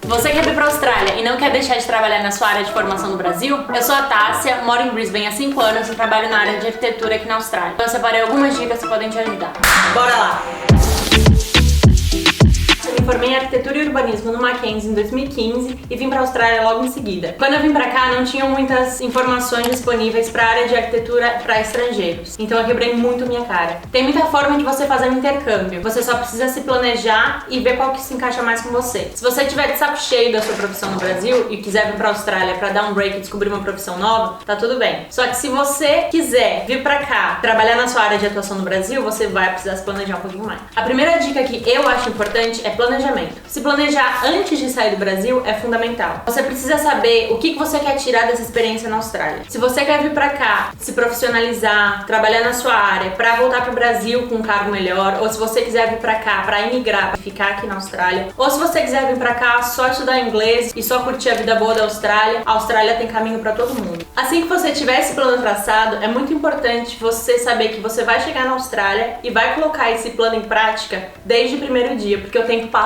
Você quer vir para a Austrália e não quer deixar de trabalhar na sua área de formação no Brasil? Eu sou a Tássia, moro em Brisbane há 5 anos e trabalho na área de arquitetura aqui na Austrália. Então eu separei algumas dicas que podem te ajudar. Bora lá! Me formei em arquitetura e urbanismo no Mackenzie em 2015 e vim para a Austrália logo em seguida. Quando eu vim para cá, não tinham muitas informações disponíveis para a área de arquitetura para estrangeiros, então eu quebrei muito minha cara. Tem muita forma de você fazer um intercâmbio, você só precisa se planejar e ver qual que se encaixa mais com você. Se você tiver de saco cheio da sua profissão no Brasil e quiser vir para a Austrália para dar um break e descobrir uma profissão nova, tá tudo bem. Só que se você quiser vir para cá, trabalhar na sua área de atuação no Brasil, você vai precisar se planejar um pouquinho mais. A primeira dica que eu acho importante é planejamento. Se planejar antes de sair do Brasil é fundamental. Você precisa saber o que você quer tirar dessa experiência na Austrália. Se você quer vir pra cá, se profissionalizar, trabalhar na sua área, pra voltar pro Brasil com um cargo melhor, ou se você quiser vir pra cá pra imigrar, pra ficar aqui na Austrália, ou se você quiser vir pra cá só estudar inglês e só curtir a vida boa da Austrália, a Austrália tem caminho pra todo mundo. Assim que você tiver esse plano traçado, é muito importante você saber que você vai chegar na Austrália e vai colocar esse plano em prática desde o primeiro dia, porque o tempo passa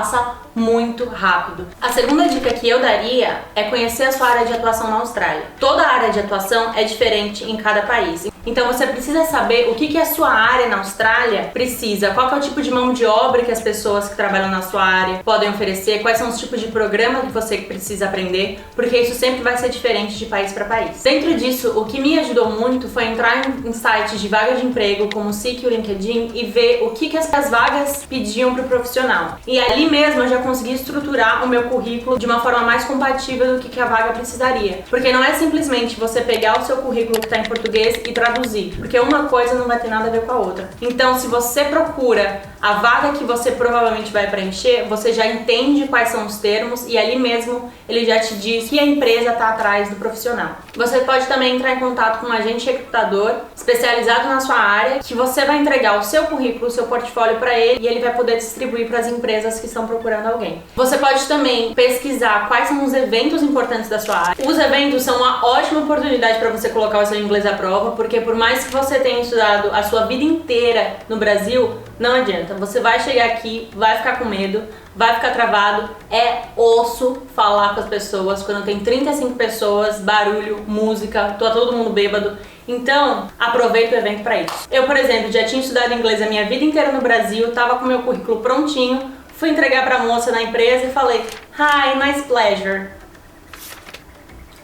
muito rápido. A segunda dica que eu daria é conhecer a sua área de atuação na Austrália. Toda área de atuação é diferente em cada país. Então você precisa saber o que a sua área na Austrália precisa, qual que é o tipo de mão de obra que as pessoas que trabalham na sua área podem oferecer, quais são os tipos de programa que você precisa aprender, porque isso sempre vai ser diferente de país para país. Dentro disso, o que me ajudou muito foi entrar em sites de vagas de emprego como o Seek e o LinkedIn e ver o que as vagas pediam para o profissional. E ali mesmo eu já consegui estruturar o meu currículo de uma forma mais compatível do que a vaga precisaria. Porque não é simplesmente você pegar o seu currículo que está em português e traduzir, porque uma coisa não vai ter nada a ver com a outra. Então, se você procura a vaga que você provavelmente vai preencher, você já entende quais são os termos e ali mesmo ele já te diz que a empresa está atrás do profissional. Você pode também entrar em contato com um agente recrutador especializado na sua área, que você vai entregar o seu currículo, o seu portfólio para ele e ele vai poder distribuir para as empresas que estão procurando alguém. Você pode também pesquisar quais são os eventos importantes da sua área. Os eventos são uma ótima oportunidade para você colocar o seu inglês à prova, porque por mais que você tenha estudado a sua vida inteira no Brasil, não adianta. Você vai chegar aqui, vai ficar com medo, vai ficar travado. É osso falar com as pessoas quando tem 35 pessoas, barulho, música, tá todo mundo bêbado. Então, aproveita o evento para isso. Eu, por exemplo, já tinha estudado inglês a minha vida inteira no Brasil, tava com meu currículo prontinho, fui entregar pra moça na empresa e falei: "Hi, nice pleasure."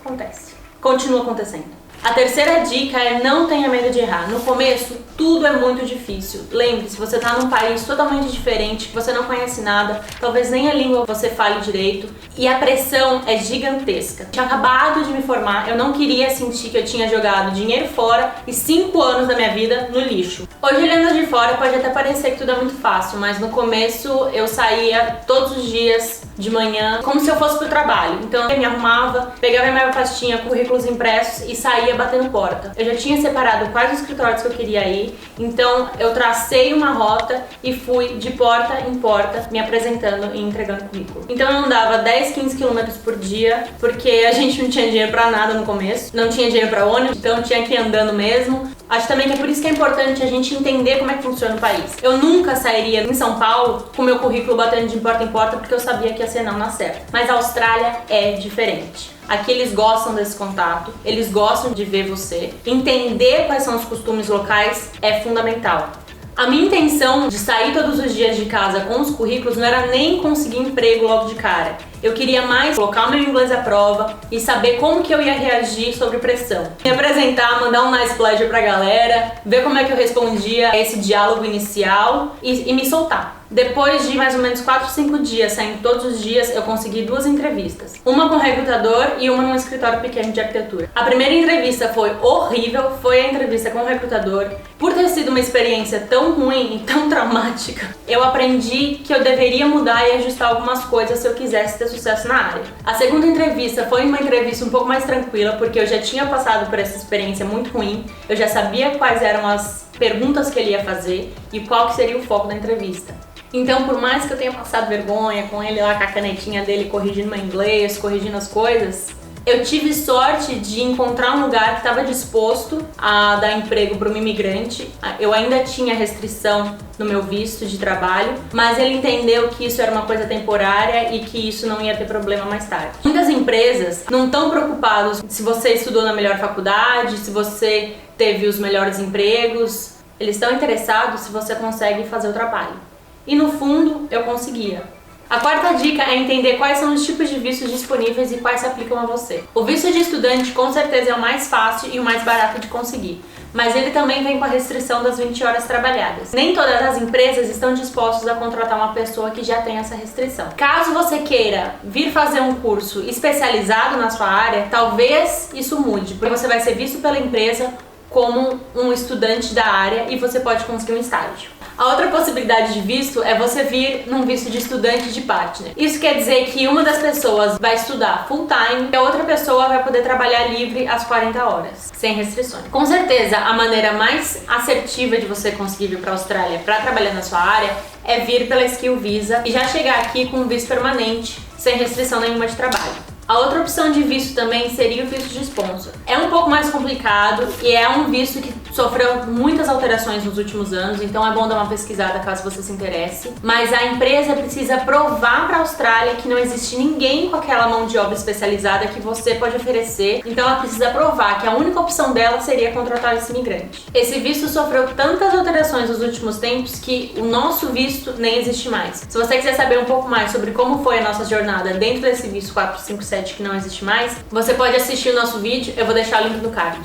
Acontece. Continua acontecendo. A terceira dica é não tenha medo de errar. No começo, tudo é muito difícil. Lembre-se, você está num país totalmente diferente, que você não conhece nada, talvez nem a língua você fale direito, e a pressão é gigantesca. Eu tinha acabado de me formar, eu não queria sentir que eu tinha jogado dinheiro fora e 5 anos da minha vida no lixo. Hoje, olhando de fora, pode até parecer que tudo é muito fácil, mas no começo eu saía todos os dias de manhã, como se eu fosse pro trabalho. Então eu me arrumava, pegava minha pastinha, currículos impressos e saía batendo porta. Eu já tinha separado quais os escritórios que eu queria ir, então eu tracei uma rota e fui de porta em porta me apresentando e entregando currículo. Então eu andava 10, 15 quilômetros por dia, porque a gente não tinha dinheiro pra nada no começo, não tinha dinheiro pra ônibus, então tinha que ir andando mesmo. Acho também que é por isso que é importante a gente entender como é que funciona o país. Eu nunca sairia em São Paulo com meu currículo batendo de porta em porta porque eu sabia que ia ser não na certa. Mas a Austrália é diferente. Aqui eles gostam desse contato, eles gostam de ver você. Entender quais são os costumes locais é fundamental. A minha intenção de sair todos os dias de casa com os currículos não era nem conseguir emprego logo de cara. Eu queria mais colocar o meu inglês à prova e saber como que eu ia reagir sob pressão. Me apresentar, mandar um nice pleasure pra galera, ver como é que eu respondia a esse diálogo inicial e me soltar. Depois de mais ou menos 4, 5 dias, saindo todos os dias, eu consegui 2 entrevistas. Uma com o recrutador e uma num escritório pequeno de arquitetura. A primeira entrevista foi horrível, foi a entrevista com o recrutador. Por ter sido uma experiência tão ruim e tão traumática, eu aprendi que eu deveria mudar e ajustar algumas coisas se eu quisesse ter sucesso na área. A segunda entrevista foi uma entrevista um pouco mais tranquila, porque eu já tinha passado por essa experiência muito ruim, eu já sabia quais eram as perguntas que ele ia fazer e qual que seria o foco da entrevista. Então, por mais que eu tenha passado vergonha com ele lá com a canetinha dele corrigindo meu inglês, corrigindo as coisas, Eu tive sorte de encontrar um lugar que estava disposto a dar emprego para um imigrante. Eu ainda tinha restrição no meu visto de trabalho, mas ele entendeu que isso era uma coisa temporária e que isso não ia ter problema mais tarde. Muitas empresas não estão preocupadas se você estudou na melhor faculdade, se você teve os melhores empregos. Eles estão interessados se você consegue fazer o trabalho. E no fundo, eu conseguia. A quarta dica é entender quais são os tipos de vistos disponíveis e quais se aplicam a você. O visto de estudante com certeza é o mais fácil e o mais barato de conseguir, mas ele também vem com a restrição das 20 horas trabalhadas. Nem todas as empresas estão dispostas a contratar uma pessoa que já tem essa restrição. Caso você queira vir fazer um curso especializado na sua área, talvez isso mude, porque você vai ser visto pela empresa como um estudante da área e você pode conseguir um estágio. A outra possibilidade de visto é você vir num visto de estudante de partner. Isso quer dizer que uma das pessoas vai estudar full time e a outra pessoa vai poder trabalhar livre às 40 horas, sem restrições. Com certeza, a maneira mais assertiva de você conseguir vir para a Austrália para trabalhar na sua área é vir pela Skill Visa e já chegar aqui com um visto permanente, sem restrição nenhuma de trabalho. A outra opção de visto também seria o visto de sponsor. É um pouco mais complicado e é um visto que sofreu muitas alterações nos últimos anos, então é bom dar uma pesquisada caso você se interesse. Mas a empresa precisa provar para a Austrália que não existe ninguém com aquela mão de obra especializada que você pode oferecer, então ela precisa provar que a única opção dela seria contratar esse imigrante. Esse visto sofreu tantas alterações nos últimos tempos que o nosso visto nem existe mais. Se você quiser saber um pouco mais sobre como foi a nossa jornada dentro desse visto 457 que não existe mais, você pode assistir o nosso vídeo, eu vou deixar o link no card.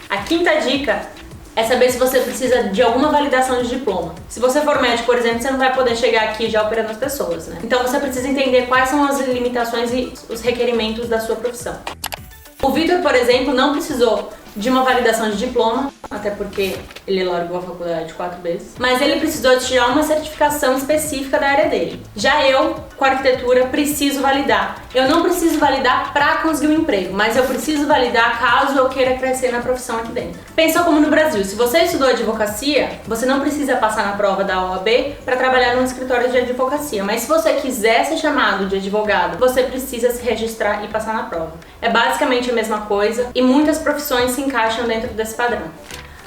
A quinta dica é saber se você precisa de alguma validação de diploma. Se você for médico, por exemplo, você não vai poder chegar aqui já operando as pessoas, né? Então você precisa entender quais são as limitações e os requerimentos da sua profissão. O Vitor, por exemplo, não precisou de uma validação de diploma, até porque ele largou a faculdade 4 vezes, mas ele precisou de tirar uma certificação específica da área dele. Já eu, com arquitetura, preciso validar. Eu não preciso validar para conseguir um emprego, mas eu preciso validar caso eu queira crescer na profissão aqui dentro. Pensa como no Brasil, se você estudou advocacia, você não precisa passar na prova da OAB para trabalhar num escritório de advocacia, mas se você quiser ser chamado de advogado, você precisa se registrar e passar na prova. É basicamente a mesma coisa e muitas profissões se encaixam dentro desse padrão.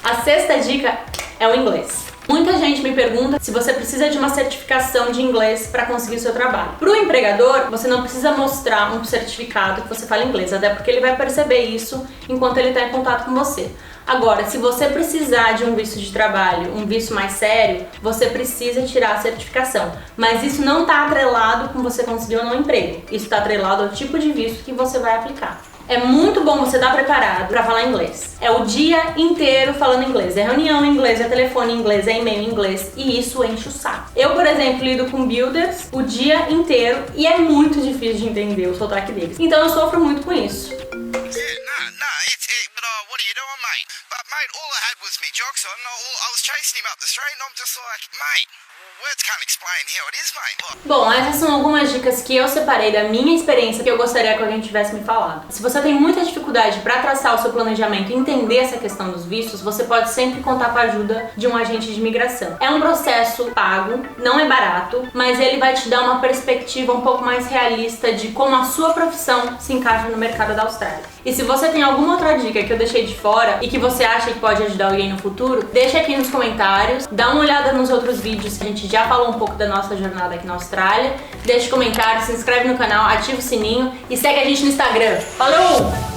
A sexta dica é o inglês. Muita gente me pergunta se você precisa de uma certificação de inglês para conseguir o seu trabalho. Para o empregador, você não precisa mostrar um certificado que você fala inglês, até porque ele vai perceber isso enquanto ele está em contato com você. Agora, se você precisar de um visto de trabalho, um visto mais sério, você precisa tirar a certificação. Mas isso não está atrelado com você conseguir ou não um emprego. Isso está atrelado ao tipo de visto que você vai aplicar. É muito bom você estar preparado para falar inglês. É o dia inteiro falando inglês. É reunião em inglês, é telefone em inglês, é e-mail em inglês. E isso enche o saco. Eu, por exemplo, lido com builders o dia inteiro e é muito difícil de entender o sotaque deles. Então eu sofro muito com isso. Mate, all I had was me jocks on. I was chasing him up the street and I'm just like, mate, words can't explain how it is, mate. Bom, essas são algumas dicas que eu separei da minha experiência que eu gostaria que alguém tivesse me falado. Se você tem muita dificuldade para traçar o seu planejamento e entender essa questão dos vistos, você pode sempre contar com a ajuda de um agente de imigração. É um processo pago, não é barato, mas ele vai te dar uma perspectiva um pouco mais realista de como a sua profissão se encaixa no mercado da Austrália. E se você tem alguma outra dica que eu deixei de fora e que você acha que pode ajudar alguém no futuro, deixa aqui nos comentários, dá uma olhada nos outros vídeos, a gente já falou um pouco da nossa jornada aqui na Austrália. Deixa comentário, se inscreve no canal, ativa o sininho e segue a gente no Instagram. Falou!